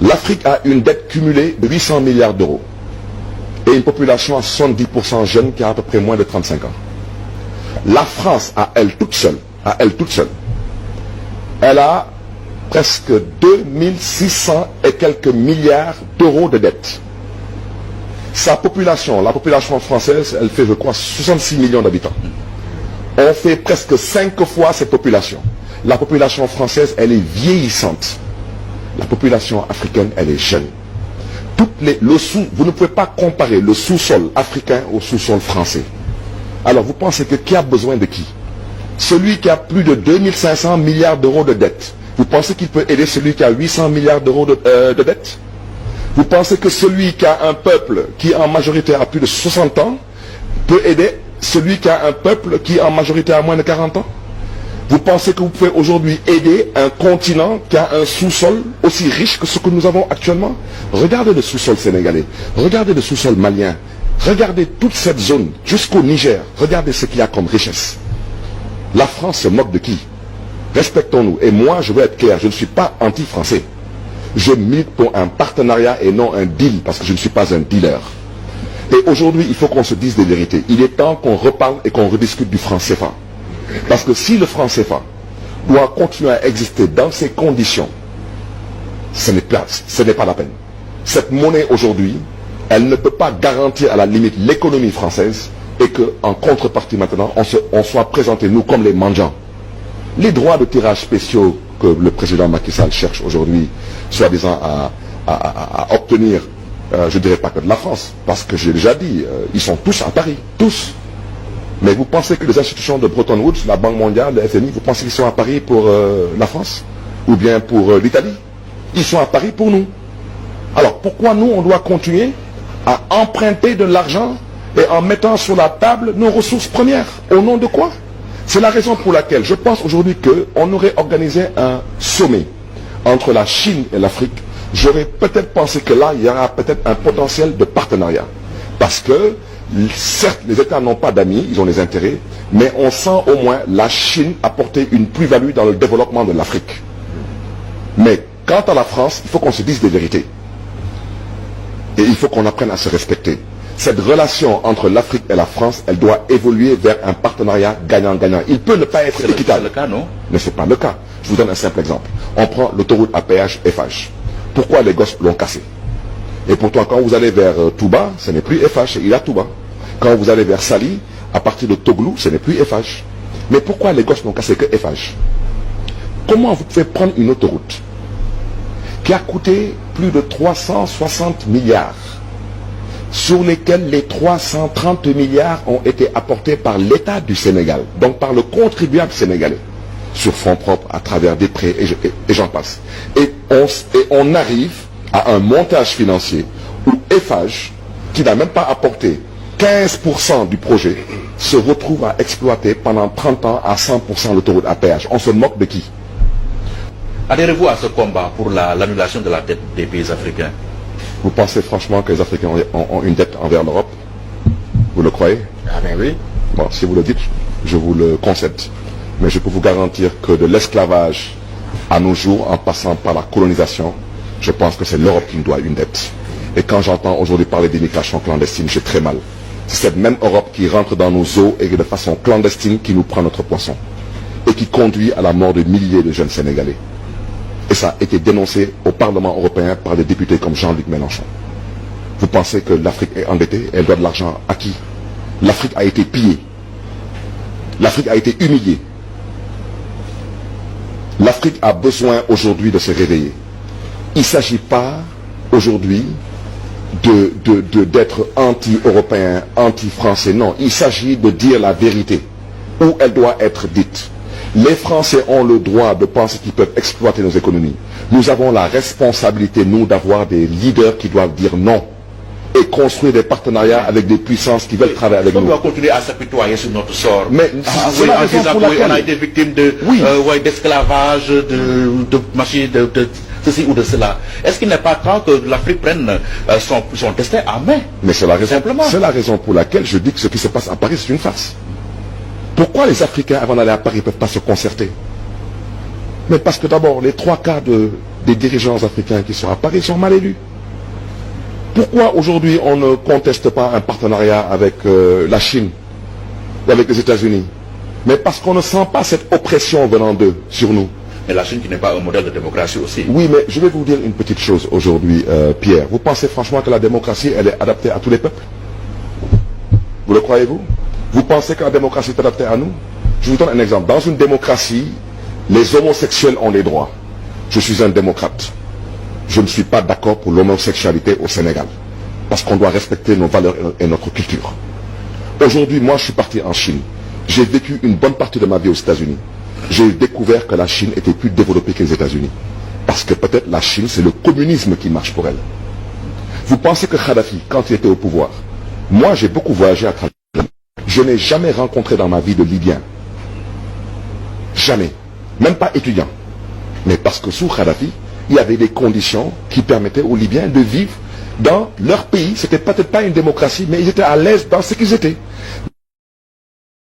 L'Afrique a une dette cumulée de 800 milliards d'euros et une population à 70% jeune qui a à peu près moins de 35 ans. La France, à elle toute seule, elle a presque 2600 et quelques milliards d'euros de dette. Sa population, la population française, elle fait, je crois, 66 millions d'habitants. On fait presque 5 fois cette population. La population française, elle est vieillissante. La population africaine, elle est jeune. Vous ne pouvez pas comparer le sous-sol africain au sous-sol français. Alors, vous pensez que qui a besoin de qui? Celui qui a plus de 2500 milliards d'euros de dette. Vous pensez qu'il peut aider celui qui a 800 milliards d'euros de dette? Vous pensez que celui qui a un peuple qui en majorité a plus de 60 ans peut aider celui qui a un peuple qui en majorité a moins de 40 ans? Vous pensez que vous pouvez aujourd'hui aider un continent qui a un sous-sol aussi riche que ce que nous avons actuellement? Regardez le sous-sol sénégalais, regardez le sous-sol malien, regardez toute cette zone jusqu'au Niger, regardez ce qu'il y a comme richesse. La France se moque de qui? Respectons-nous. Et moi, je veux être clair, je ne suis pas anti-français. Je milite pour un partenariat et non un deal, parce que je ne suis pas un dealer. Et aujourd'hui, il faut qu'on se dise des vérités. Il est temps qu'on reparle et qu'on rediscute du franc CFA. Parce que si le franc CFA doit continuer à exister dans ces conditions, ce n'est pas la peine. Cette monnaie aujourd'hui, elle ne peut pas garantir à la limite l'économie française et qu'en contrepartie maintenant, on soit présenté nous comme les mendiants. Les droits de tirage spéciaux que le président Macky Sall cherche aujourd'hui, soi-disant à obtenir, je ne dirais pas que de la France, parce que j'ai déjà dit, ils sont tous à Paris, tous. Mais vous pensez que les institutions de Bretton Woods, la Banque mondiale, le FMI, vous pensez qu'ils sont à Paris pour la France? Ou bien pour l'Italie? Ils sont à Paris pour nous. Alors pourquoi nous, on doit continuer à emprunter de l'argent et en mettant sur la table nos ressources premières? Au nom de quoi? C'est la raison pour laquelle je pense aujourd'hui qu'on aurait organisé un sommet entre la Chine et l'Afrique. J'aurais peut-être pensé que là, il y aura peut-être un potentiel de partenariat. Parce que, certes, les États n'ont pas d'amis, ils ont des intérêts, mais on sent au moins la Chine apporter une plus-value dans le développement de l'Afrique. Mais quant à la France, il faut qu'on se dise des vérités. Et il faut qu'on apprenne à se respecter. Cette relation entre l'Afrique et la France, elle doit évoluer vers un partenariat gagnant-gagnant. Il peut ne pas être équitable. C'est le cas, non? Mais ce n'est pas le cas. Je vous donne un simple exemple. On prend l'autoroute à péage Eiffage. Pourquoi les gosses l'ont cassé? Et pourtant, quand vous allez vers Touba, ce n'est plus Eiffage, il y a Touba. Quand vous allez vers Sali, à partir de Toglou, ce n'est plus Eiffage. Mais pourquoi les gosses n'ont cassé que Eiffage? Comment vous pouvez prendre une autoroute qui a coûté plus de 360 milliards, sur lesquels les 330 milliards ont été apportés par l'État du Sénégal, donc par le contribuable sénégalais, sur fonds propres, à travers des prêts, et j'en passe. Et on arrive à un montage financier où Eiffage, qui n'a même pas apporté 15% du projet, se retrouve à exploiter pendant 30 ans à 100% l'autoroute à péage. On se moque de qui? Adhérez-vous à ce combat pour l'annulation de la dette des pays africains? Vous pensez franchement que les Africains ont une dette envers l'Europe? Vous le croyez? Ah ben oui. Bon, si vous le dites, je vous le concède. Mais je peux vous garantir que de l'esclavage à nos jours, en passant par la colonisation, je pense que c'est l'Europe qui nous doit une dette. Et quand j'entends aujourd'hui parler d'immigration clandestine, j'ai très mal. C'est cette même Europe qui rentre dans nos eaux et de façon clandestine qui nous prend notre poisson. Et qui conduit à la mort de milliers de jeunes Sénégalais. Et ça a été dénoncé au Parlement européen par des députés comme Jean-Luc Mélenchon. Vous pensez que l'Afrique est endettée? Elle doit de l'argent à qui? L'Afrique a été pillée. L'Afrique a été humiliée. L'Afrique a besoin aujourd'hui de se réveiller. Il ne s'agit pas aujourd'hui d'être anti-européen, anti-français. Non, il s'agit de dire la vérité, où elle doit être dite. Les Français ont le droit de penser qu'ils peuvent exploiter nos économies. Nous avons la responsabilité, nous, d'avoir des leaders qui doivent dire non et construire des partenariats avec des puissances qui veulent travailler avec nous. On doit continuer à s'apitoyer sur notre sort. Mais c'est la raison pour laquelle on a été victime d'esclavage, de machines, de ceci ou de cela. Est-ce qu'il n'est pas temps que l'Afrique prenne son destin en main? Mais c'est la raison pour laquelle je dis que ce qui se passe à Paris, c'est une farce. Pourquoi les Africains, avant d'aller à Paris, ne peuvent pas se concerter? Mais parce que d'abord, les 3/4 des dirigeants africains qui sont à Paris sont mal élus. Pourquoi aujourd'hui on ne conteste pas un partenariat avec la Chine ou avec les États-Unis? Mais parce qu'on ne sent pas cette oppression venant d'eux sur nous. Mais la Chine qui n'est pas un modèle de démocratie aussi. Oui, mais je vais vous dire une petite chose aujourd'hui, Pierre. Vous pensez franchement que la démocratie, elle est adaptée à tous les peuples? Vous le croyez-vous? Vous pensez que la démocratie est adaptée à nous? Je vous donne un exemple. Dans une démocratie, les homosexuels ont des droits. Je suis un démocrate. Je ne suis pas d'accord pour l'homosexualité au Sénégal. Parce qu'on doit respecter nos valeurs et notre culture. Aujourd'hui, moi, je suis parti en Chine. J'ai vécu une bonne partie de ma vie aux États-Unis. J'ai découvert que la Chine était plus développée que les États-Unis. Parce que peut-être la Chine, c'est le communisme qui marche pour elle. Vous pensez que Kadhafi, quand il était au pouvoir, moi, j'ai beaucoup voyagé à travers. Je n'ai jamais rencontré dans ma vie de Libyens. Jamais. Même pas étudiant. Mais parce que sous Kadhafi, il y avait des conditions qui permettaient aux Libyens de vivre dans leur pays. C'était peut-être pas une démocratie, mais ils étaient à l'aise dans ce qu'ils étaient.